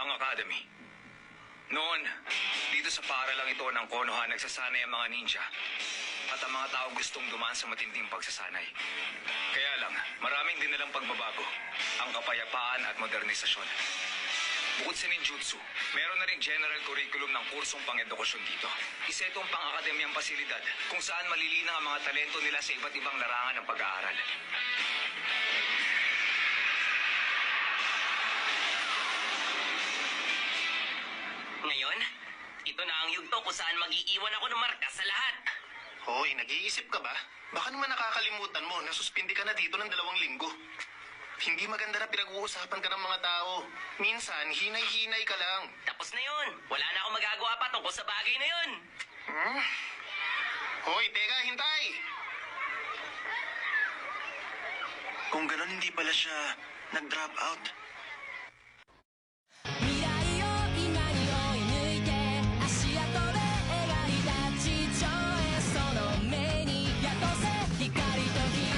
ang Academy. Noon, dito sa paaralang ito ng Konoha nagsasanay ang mga ninja at ang mga tao gustong dumaan sa matinding pagsasanay. Kaya lang, maraming dinalang pagbabago, ang kapayapaan at modernisasyon. Bukod sa ninjutsu, meron na rin general curriculum ng kursong pang-edukasyon dito. Isa itong pang-akademyang pasilidad kung saan malilinang ang mga talento nila sa iba't ibang larangan ng pag-aaral. Ngayon, ito na ang yugto kung saan mag-iiwan ako ng marka sa lahat. Hoy, nag-iisip ka ba? Baka naman nakakalimutan mo na suspindi ka na dito ng 2 linggo. Hindi maganda na pinag-uusapan ka ng mga tao. Minsan, hinay-hinay ka lang. Tapos na yun. Wala na akong magagawa pa tungkol sa bagay na yun. Hoy, teka, hintay! Kung ganon, hindi pala siya nag-drop out. 未来を今に追い抜いて足跡で描いた地上へその目に宿せ光と火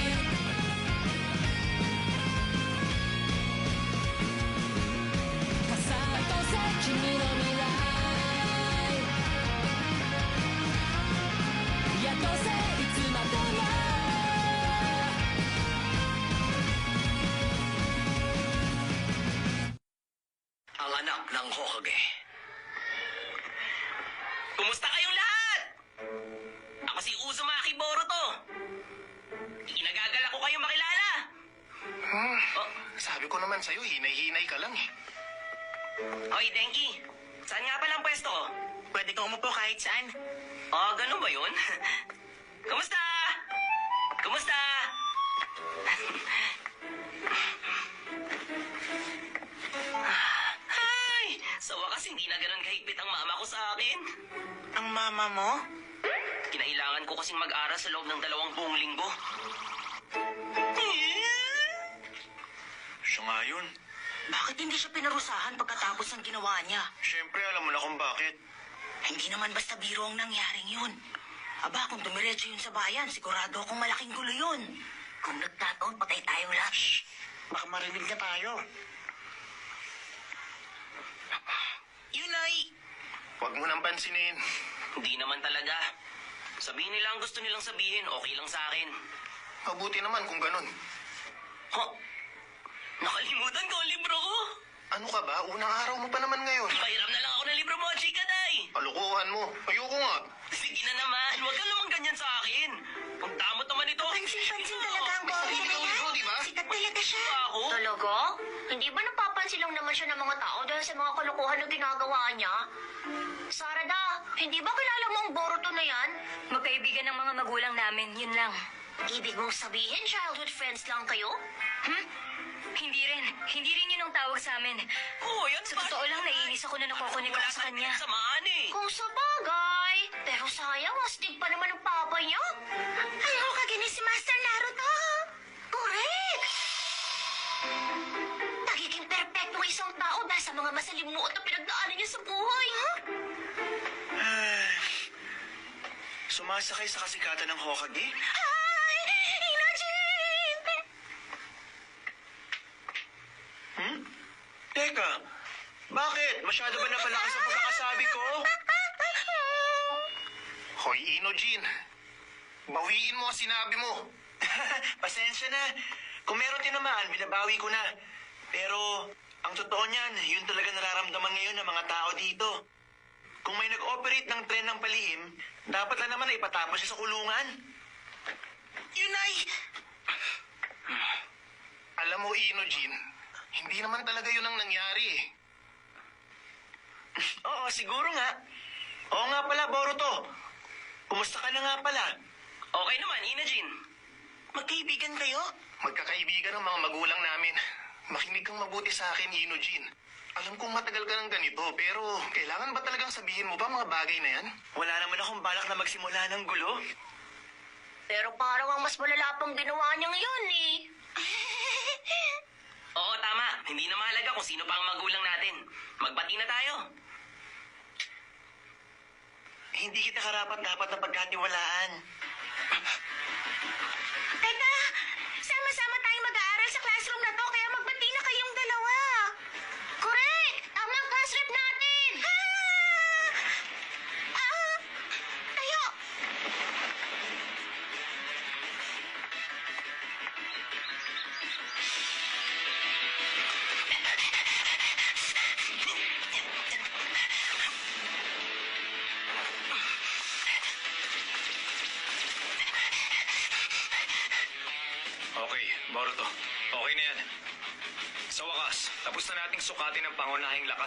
傘とせ君の未来宿せいつまでも Ang anak ng Hokage. Kumusta kayong lahat? Ako si Uzumaki Boruto. Inagagalak ko kayong makilala. Oh, Sabi ko naman sa'yo, hinay-hinay ka lang eh. Hoy, Denki. Saan nga palang pwesto ko? Pwede kang umupo kahit saan. Oh, ganun ba yun? Kumusta? Kumusta? Ay, sa wakas hindi na ganun kahigpit ang mama ko sa akin. Ang mama mo? Kinailangan ko kasing mag-aral sa loob ng 2 buong linggo. Siya nga yun. Bakit hindi siya pinarusahan pagkatapos ng ginawa niya? Siyempre, alam mo na kung bakit. Hindi naman basta biro ang nangyaring yun. Aba, kung dumiretso yun sa bayan, sigurado akong malaking gulo yun. Kung nagtataon, patay tayong lahat. Shh! Baka marinig na tayo. Yun ay... Huwag mo nang pansinin. Hindi naman talaga. Sabihin nila ang gusto nilang sabihin, okay lang sa akin. Mabuti naman kung ganun. Ho? Nakalimutan ko ang libro ko. Ano ka ba? Unang araw mo pa naman ngayon. Pahiram na lang ako ng libro mo, chika, day. Kalukuhan mo. Ayoko nga. Sige na naman, huwag ka naman ganyan sa akin. Ang damot naman ito. Pansin-pansin talaga ang Bobby na yan. Di ba? Sikat talaga siya. Ako? Talaga? Hindi ba napapansin lang naman siya ng mga tao dahil sa mga kalokohan na ginagawa niya? Sarada, hindi ba kilala mo ang Boruto na yan? Magkaibigan ng mga magulang namin, yun lang. Ibig mong sabihin, childhood friends lang kayo? Hindi rin yun ang tawag sa amin. Oo, yan Sa totoo lang, naiinis ako na nakukunik ako sa kanya. Samaan eh. Kung sa bagay. Pero sayang, astig pa naman ang papa niya. Ang Hokage ni si Master Naruto. Correct! Nagiging perpektong isang tao dahil sa mga masalimuot na pinagdaanan niya sa buhay. Sumasakay sa kasikatan ng Hokage? Ay! Inajin! Teka, bakit? Masyado ba napalakas ang pagkakasabi ko? Hoy, Inojin. Bawiin mo ang sinabi mo. Pasensya na. Kung meron tinamaan, binabawi ko na. Pero, ang totoo niyan, yun talaga nararamdaman ngayon ng mga tao dito. Kung may nag-operate ng tren ng palihim, dapat lang naman na ipatapos siya sa kulungan. Yun ay... Alam mo, Inojin, hindi naman talaga yun ang nangyari eh. Oo, siguro nga. Oo nga pala, Boruto. Kumusta ka na nga pala? Okay naman, Inajin. Magkaibigan kayo? Magkakaibigan ng mga magulang namin. Makinig kang mabuti sa akin, Inojin. Alam kong matagal ka ng ganito, pero kailangan ba talagang sabihin mo ba mga bagay na yan? Wala naman akong balak na magsimula ng gulo. Pero parang ang mas malala pang ginawa niya ngayon eh. Oo, tama. Hindi na mahalaga kung sino pa ang magulang natin. Magbati na tayo. Hindi kita karapat-dapat na pagkatiwalaan. Teka! Sama-sama tayong mag-aaral sa classroom na to, kaya magbati na kayong dalawa. Correct! Tama ka, Boruto, okay na yan. Sa wakas, tapos na nating sukatin ang pangunahing lakas